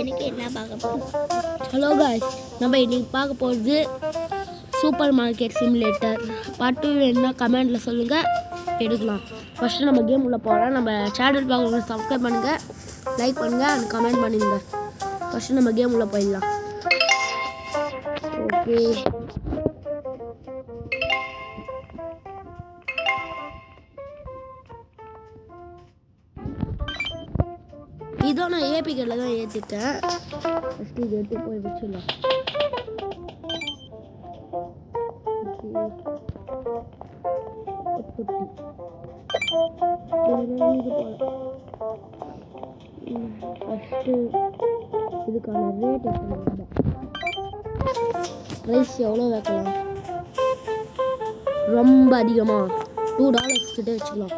இன்னைக்கு என்ன பார்க்க போகிறோம்? ஹலோ காய்ஸ், நம்ம இன்னைக்கு பார்க்க போகிறது சூப்பர் மார்க்கெட் சிமுலேட்டர் பார்ட் 2 வேணும்னா கமெண்ட்டில் சொல்லுங்கள், எடுக்கலாம். ஃபஸ்ட்டு நம்ம கேம் உள்ள போகலாம். நம்ம சேனல் பார்க்குறவங்க சப்ஸ்கிரைப் பண்ணுங்கள், லைக் பண்ணுங்கள், அண்ட் கமெண்ட் பண்ணுங்க. ஃபஸ்ட்டு நம்ம கேம் உள்ள போயிடலாம். ஓகே, இதோ நான் ஏபிகேல தான் ஏற்றிட்டேன். ஃபஸ்ட்டு இது எடுத்து போய் வச்சிடலாம். ஃபஸ்ட்டு இதுக்கான ரேட் ப்ரைஸ் எவ்வளோ வைக்கலாம்? ரொம்ப அதிகமாக $2 கிட்ட வச்சுக்கலாம்.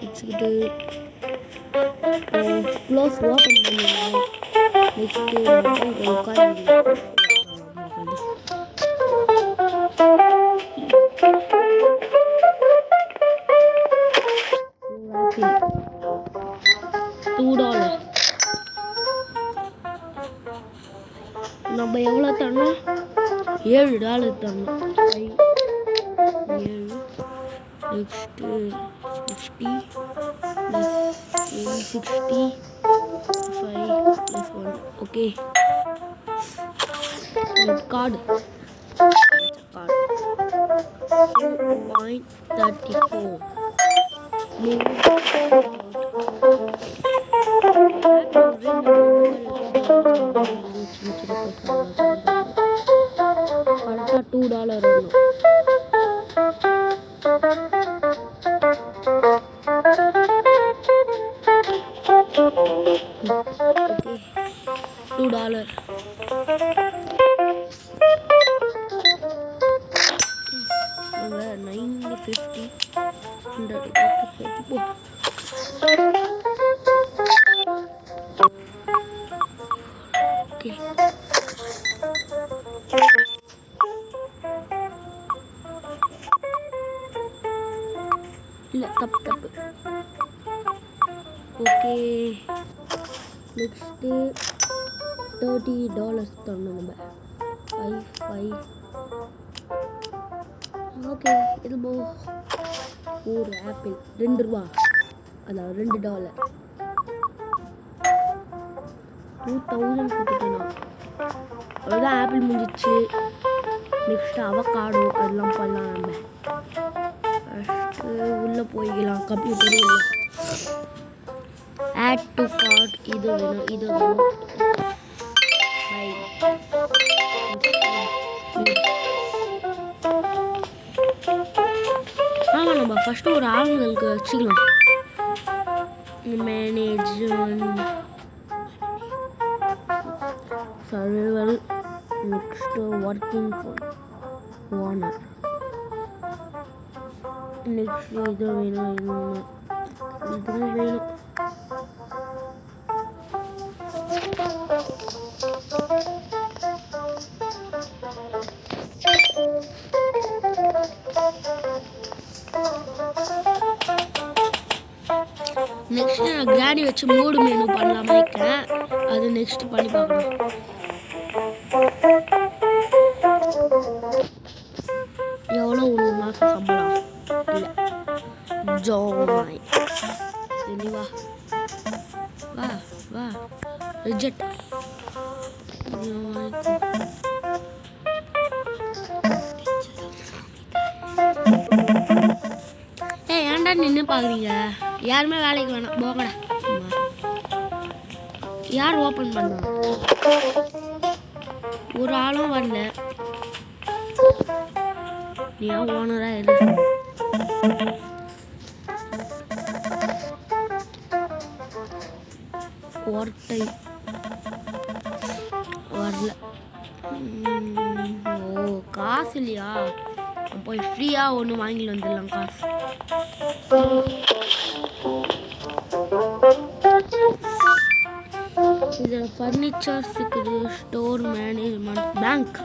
வச்சுக்கிட்டு க்ளோஸ் ஓப்பன் பண்ணிடலாம். நெக்ஸ்ட்டு உட்காந்து $2 நம்ம எவ்வளோ தரணும்? $7 தரணும். 7 நெக்ஸ்ட்டு 50 + 60 5 + 1. Okay, card 2.34. கரெக்டாக $2 வரும். $2 90 50 100. ஓகே, இல்லை தப்பு. ஓகே, நெக்ஸ்ட்டு $30 தரணும் நம்ம. 5 ஓகே, இது ஒரு ஆப்பிள் $2, அதாவது $2. 2000 கொடுத்துட்டேனா? அவ்வளோதான், ஆப்பிள் முடிஞ்சிச்சு. நெக்ஸ்ட்டு அவகாடோ அதெல்லாம் பண்ணலாம். நம்ம ஃபஸ்ட்டு உள்ளே போய்க்கலாம். கம்ப்யூட்டர் உள்ள ஆட் டு கார்ட். இது வேணும், இது வேணும். ஆமாம், நம்ம ஃபஸ்ட்டு ஒரு ஆளுங்களுக்கு வச்சுக்கலாம். Management, survival, next working for owner. Next இது வேணும், இதுவும் வேணும். நெக்ஸ்ட் நான் கிராடி வச்சு மூடு மெனு பண்ணலாமா இருக்கேன். அது நெக்ஸ்ட் பண்ணி பார்க்கலாம். எவ்வளோ ஒரு மாதம் சம்பளம்? இல்லை, ஜோமாய் சரி, வா ரிஜெக்ட். ஏன்டா நின்று பார்க்குறீங்க? யாருமே வேலைக்கு வேணாம், போங்கடா. யார் ஓப்பன் பண்ணா? ஒரு ஆளும் வரல. நீ ஏன் ஓனராக இரு. ஒர்க் டைம் வரல. ஓ, காசு இல்லையா? போய் ஃப்ரீயாக ஒன்று வாங்கிட்டு வந்துடலாம். காசு இது ஃபர்னிச்சர்ஸ் இருக்குது. Store management, bank.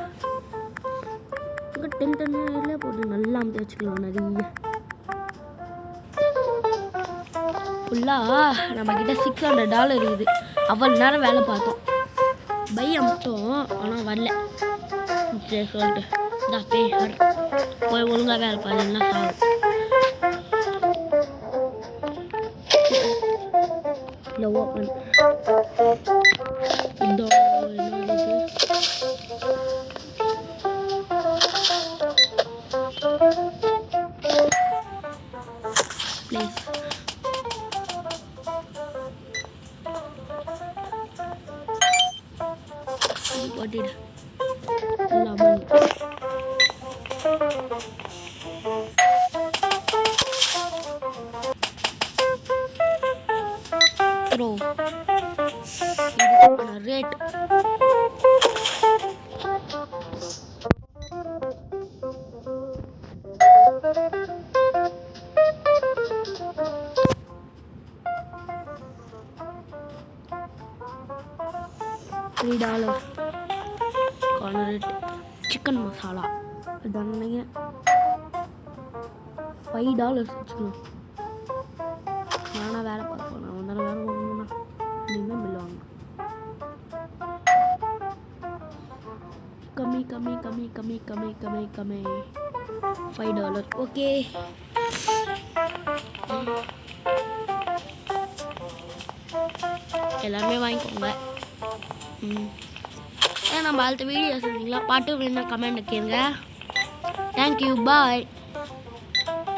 $10 போட்டு நல்லா அமைத்து வச்சுக்கலாம். நிறைய ஃபுல்லாக நம்மக்கிட்ட $600 இருக்குது. அவ்வளோ நேரம் வேலை பார்த்தோம். பையை மட்டும் ஆனால் வரல. சரி சொல்லிட்டு இந்த பேர் போய் ஒழுங்காக வேலை பாருன்னா சாகும். இந்த ஓப்பன் இதோ ப்ளீஸ் போட்டிடு லெமன் ப்ரோ இதுக்கான rate $3 corner rate. Chicken masala அதான் நினைக்கிறேன் $5 வச்சுக்கலாம். நானாக வேலை பார்ப்போம். நான் வந்தாலும் வேலை வாங்கணும்னா நீங்கள் பில் வாங்க. கம்மி கம்மி கம்மி கம்மி கம்மி கம்மி கம்மி $5. ஓகே எல்லாருமே வாங்கிக்கோங்க. நம்ம அடுத்த வீடியோ சொல்லுவீங்களா? பாட்டு வேணும்னா கமெண்ட் கேளுங்க. Thank you bye.